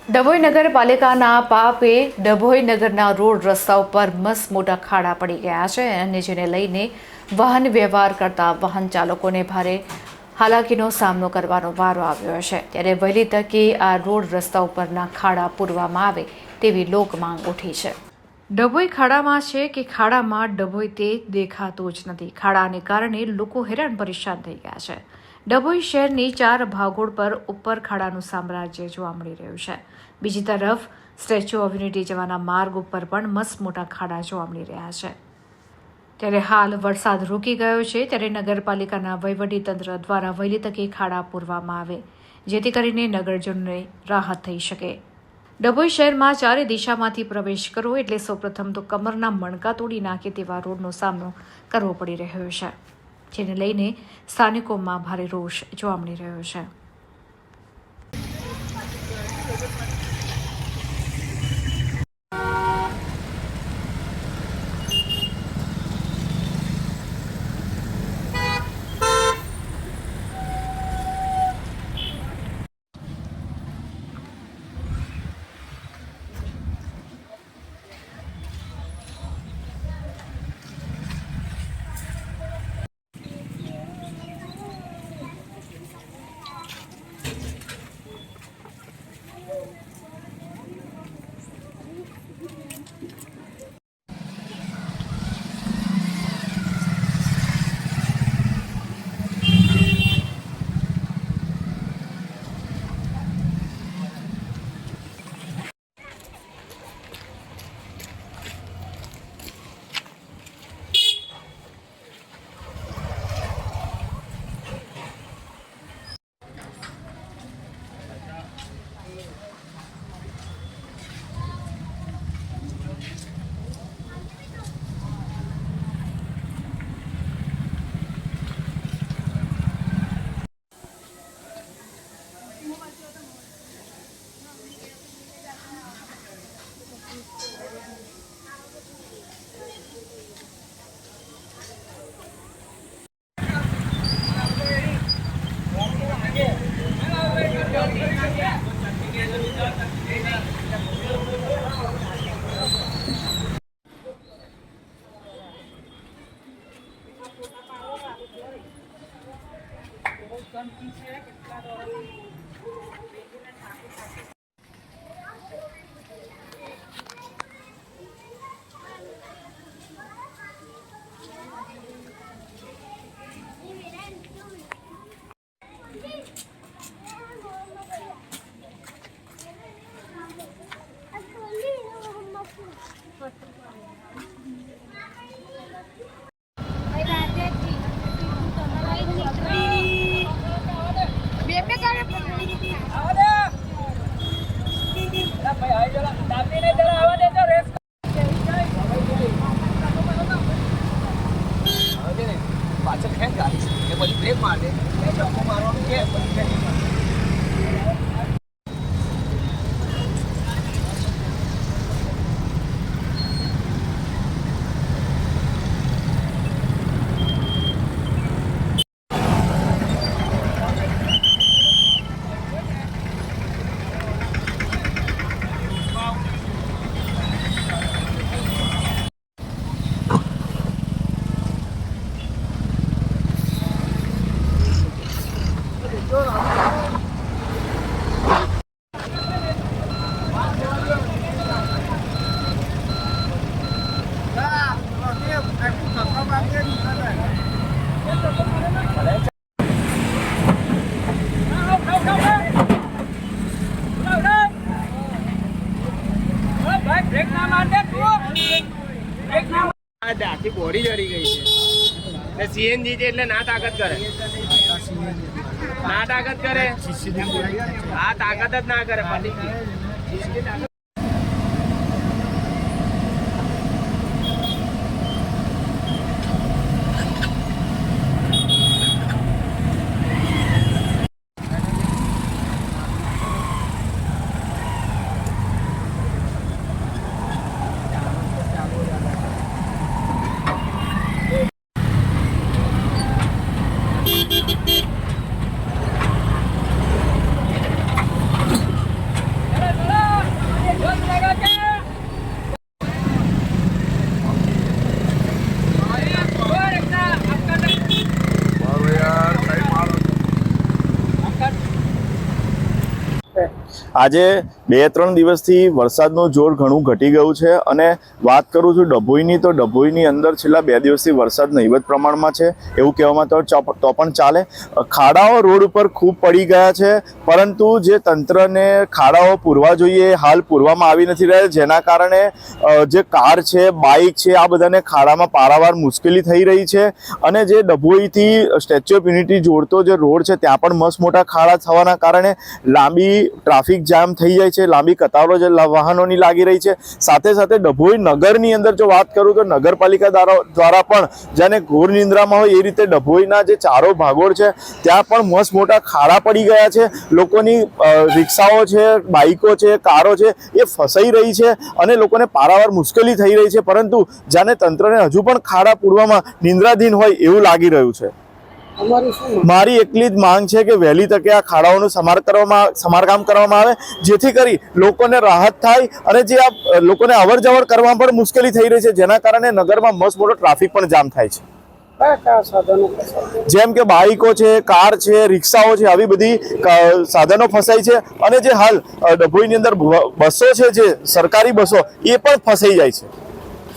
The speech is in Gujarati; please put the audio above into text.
ડભોઈ નગરપાલિકાના પાપે ડભોઈ નગરના રોડ રસ્તા ઉપર મસ્ત મોટા ખાડા પડી ગયા છે અને જેને લઈને વાહન વ્યવહાર કરતા વાહન ચાલકોને ભારે હાલાકીનો સામનો કરવાનો વારો આવ્યો છે। ત્યારે વહેલી તકે આ રોડ રસ્તા ઉપરના ખાડા પૂરવામાં આવે તેવી લોક માંગ ઉઠી છે। ડભોઈ ખાડામાં છે કે ખાડામાં ડભોઈ તે દેખાતું જ નથી। ખાડાને કારણે લોકો હેરાન પરેશાન થઈ ગયા છે। ડભોઈ શહેરની 4 ભાગોળ પર ઉપર ખાડાનું સામ્રાજ્ય જોવા મળી રહ્યું છે। બીજી તરફ સ્ટેચ્યુ ઓફ યુનિટી જવાના માર્ગ ઉપર પણ મસ્ત મોટા ખાડા જોવા મળી રહ્યા છે। ત્યારે હાલ વરસાદ રોકી ગયો છે, ત્યારે નગરપાલિકાના વહીવટીતંત્ર દ્વારા વહેલી તકે ખાડા પૂરવામાં આવે જેથી કરીને નગરજનોને રાહત થઈ શકે। ડભોઈ શહેરમાં 4 દિશામાંથી પ્રવેશ કરવો એટલે સૌપ્રથમ તો કમરના મણકા તોડી નાખે તેવા રોડનો સામનો કરવો પડી રહ્યો છે, જેને લઈને સ્થાનિકોમાં ભારે રોષ જોવા મળી રહ્યો છે। પાછળ ખેંચ ગાડી એ પછી બ્રેક માર દે એ ચક્કો મારવાનું કે પછી ખેંચી માર આખી બોડી જડી ગઈ છે સીએનજી છે એટલે ના તાકાત કરે આ તાકાત જ ના કરે પડી આજે 2-3 દિવસથી વરસાદનું જોર ઘણું ઘટી ગયું છે અને વાત કરું છું ડભોઈની તો ડભોઈની અંદર છેલ્લા 2 દિવસથી વરસાદ નહીવત પ્રમાણમાં છે એવું કહેવામાં તો પણ ચાલે. ખાડાઓ રોડ ઉપર ખૂબ પડી ગયા છે, પરંતુ જે તંત્રને ખાડાઓ પૂરવા જોઈએ હાલ પૂરવામાં આવી નથી રહ્યા, જેના કારણે જે કાર છે, બાઇક છે, આ બધાને ખાડામાં પારાવાર મુશ્કેલી થઈ રહી છે. અને જે ડભોઈથી સ્ટેચ્યુ ઓફ યુનિટી જોડતો જે રોડ છે ત્યાં પણ મસ્ત મોટા ખાડા થવાના કારણે લાંબી ટ્રાફિક જામ થઈ જાય છે, લાંબી કતારો જે વાહનોની લાગી રહી છે. સાથે સાથે ડભોઈ નગરની અંદર જો વાત કરું તો નગરપાલિકા દ્વારા પણ જેને ઘોર નિંદ્રામાં હોય એ રીતે ડભોઈના જે ચારો ભાગોળ છે ત્યાં પણ મસ્ત મોટા ખાડા પડી ગયા છે. લોકોની રિક્ષાઓ છે, બાઇકો છે, કારો છે એ ફસાઈ રહી છે અને લોકોને પારાવાર મુશ્કેલી થઈ રહી છે, પરંતુ જાણે તંત્રને હજુ પણ ખાડા પૂરવામાં નિંદ્રાધીન હોય એવું લાગી રહ્યું છે. મારી એટલી જ માંગ છે કે વહેલી તકે આ ખાડાઓનું સમારકામ કરવામાં આવે, જેથી કરી લોકોને રાહત થાય અને જે આ લોકોને અવર જવર કરવામાં પણ મુશ્કેલી થઈ રહી છે, જેના કારણે નગરમાં મસ્ત મોટો ટ્રાફિક પણ જામ થાય છે. જેમ કે બાઇકો છે, કાર છે, રિક્ષાઓ છે, આવી બધી સાધનો ફસાય છે. અને જે હાલ ડભોઈની અંદર બસો છે, જે સરકારી બસો એ પણ ફસાઈ જાય છે.